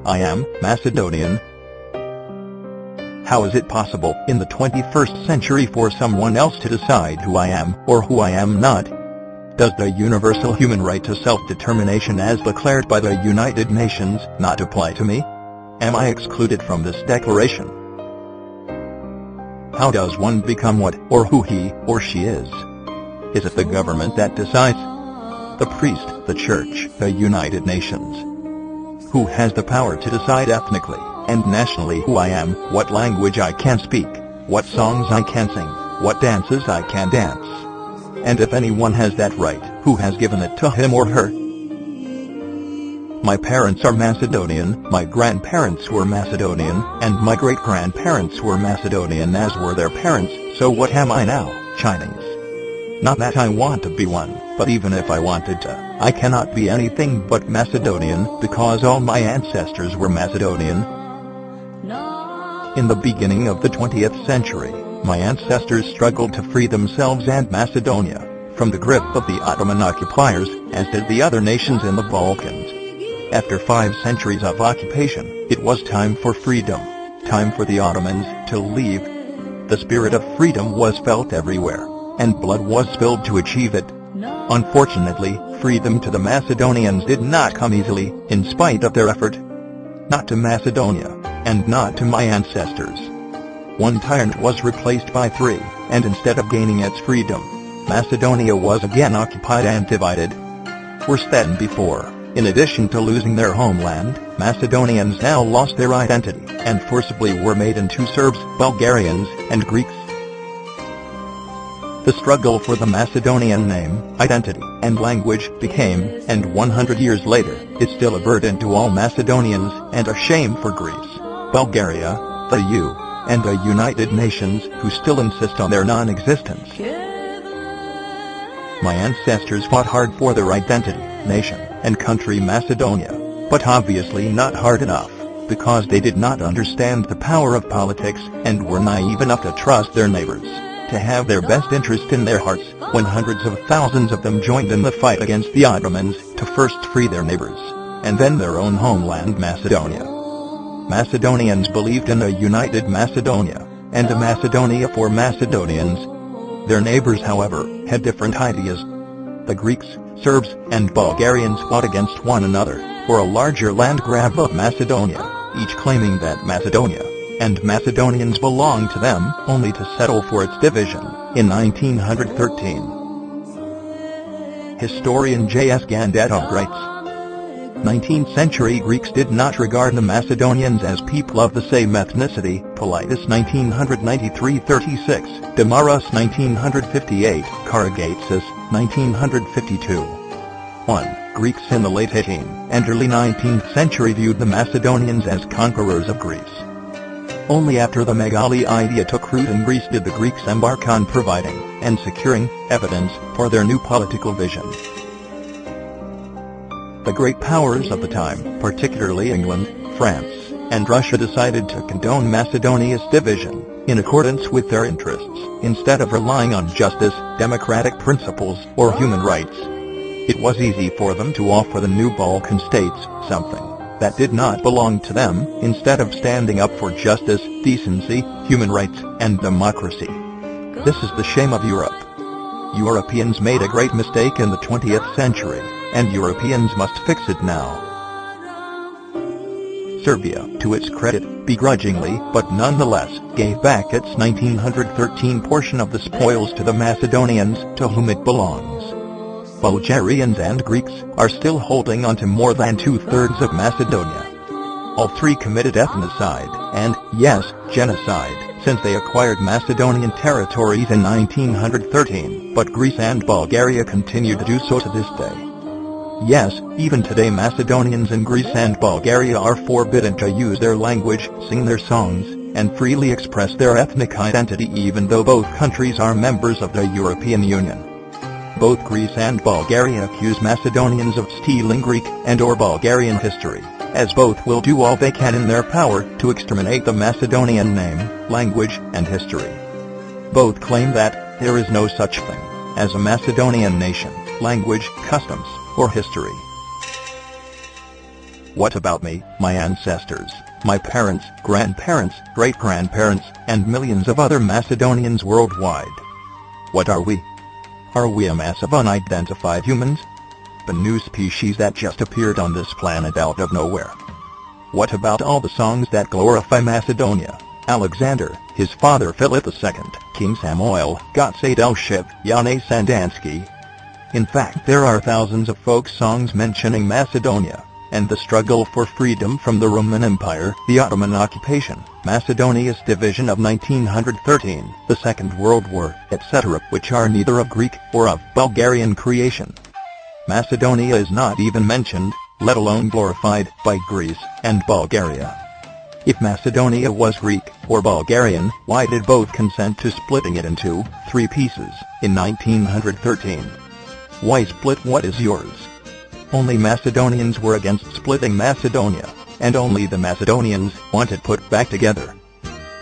I am Macedonian. How is it possible in the 21st century for someone else to decide who I am or who I am not? Does the universal human right to self-determination as declared by the United Nations not apply to me? Am I excluded from this declaration? How does one become what or who he or she is? Is it the government that decides? The priest, the church, the United Nations? Who has the power to decide ethnically and nationally who I am, what language I can speak, what songs I can sing, what dances I can dance? And if anyone has that right, who has given it to him or her? My parents are Macedonian, my grandparents were Macedonian, and my great-grandparents were Macedonian as were their parents, so what am I now? Chinese. Not that I want to be one, but even if I wanted to, I cannot be anything but Macedonian because all my ancestors were Macedonian. In the beginning of the 20th century, my ancestors struggled to free themselves and Macedonia from the grip of the Ottoman occupiers, as did the other nations in the Balkans. After 5 centuries of occupation, it was time for freedom, time for the Ottomans to leave. The spirit of freedom was felt everywhere, and blood was spilled to achieve it. Unfortunately, freedom to the Macedonians did not come easily, in spite of their effort. Not to Macedonia, and not to my ancestors. One tyrant was replaced by 3, and instead of gaining its freedom, Macedonia was again occupied and divided. Worse than before, in addition to losing their homeland, Macedonians now lost their identity, and forcibly were made into Serbs, Bulgarians, and Greeks. The struggle for the Macedonian name, identity, and language became, and 100 years later, is still a burden to all Macedonians, and a shame for Greece, Bulgaria, the EU, and the United Nations, who still insist on their non-existence. My ancestors fought hard for their identity, nation, and country Macedonia, but obviously not hard enough, because they did not understand the power of politics, and were naive enough to trust their neighbors, to have their best interest in their hearts, when hundreds of thousands of them joined in the fight against the Ottomans, to first free their neighbors, and then their own homeland Macedonia. Macedonians believed in a united Macedonia, and a Macedonia for Macedonians. Their neighbors, however, had different ideas. The Greeks, Serbs, and Bulgarians fought against one another for a larger land grab of Macedonia, each claiming that Macedonia and Macedonians belonged to them, only to settle for its division in 1913. Historian J.S. Gandetov writes, 19th-century Greeks did not regard the Macedonians as people of the same ethnicity, Politis 1993-36, Damaras 1958, Karagatsis, 1952. 1. Greeks in the late 18th and early 19th century viewed the Macedonians as conquerors of Greece. Only after the Megali idea took root in Greece did the Greeks embark on providing and securing evidence for their new political vision. The great powers of the time, particularly England, France, and Russia, decided to condone Macedonia's division, in accordance with their interests, instead of relying on justice, democratic principles, or human rights. It was easy for them to offer the new Balkan states something that did not belong to them, instead of standing up for justice, decency, human rights, and democracy. This is the shame of Europe. Europeans made a great mistake in the 20th century, and Europeans must fix it now. Serbia, to its credit, begrudgingly but nonetheless, gave back its 1913 portion of the spoils to the Macedonians, to whom it belongs. Bulgarians and Greeks are still holding on to more than 2/3 of Macedonia. All 3 committed ethnocide, and, yes, genocide, since they acquired Macedonian territories in 1913, but Greece and Bulgaria continue to do so to this day. Yes, even today Macedonians in Greece and Bulgaria are forbidden to use their language, sing their songs, and freely express their ethnic identity, even though both countries are members of the European Union. Both Greece and Bulgaria accuse Macedonians of stealing Greek and/or Bulgarian history, as both will do all they can in their power to exterminate the Macedonian name, language, and history. Both claim that there is no such thing as a Macedonian nation, language, customs, or history. What about me, my ancestors, my parents, grandparents, great-grandparents, and millions of other Macedonians worldwide? What are we? Are we a mass of unidentified humans? A new species that just appeared on this planet out of nowhere? What about all the songs that glorify Macedonia, Alexander, his father Philip II, King Samuel, Gottsaid Elship, Yane Sandansky? In fact, there are thousands of folk songs mentioning Macedonia, and the struggle for freedom from the Roman Empire, the Ottoman occupation, Macedonia's division of 1913, the Second World War, etc., which are neither of Greek or of Bulgarian creation. Macedonia is not even mentioned, let alone glorified, by Greece and Bulgaria. If Macedonia was Greek or Bulgarian, why did both consent to splitting it into 3 pieces in 1913? Why split what is yours? Only Macedonians were against splitting Macedonia, and only the Macedonians want it put back together.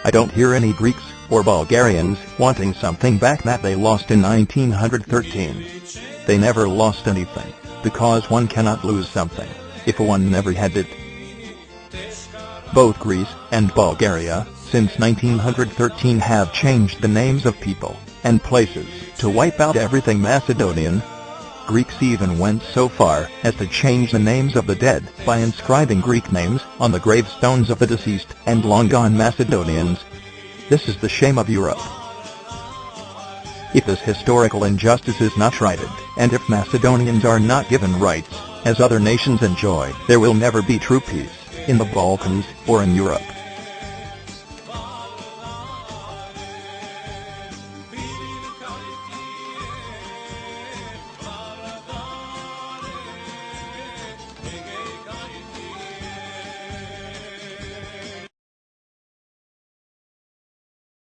I don't hear any Greeks or Bulgarians wanting something back that they lost in 1913. They never lost anything, because one cannot lose something if one never had it. Both Greece and Bulgaria, since 1913, have changed the names of people and places to wipe out everything Macedonian. Greeks even went so far as to change the names of the dead by inscribing Greek names on the gravestones of the deceased and long-gone Macedonians. This is the shame of Europe. If this historical injustice is not righted, and if Macedonians are not given rights as other nations enjoy, there will never be true peace in the Balkans or in Europe.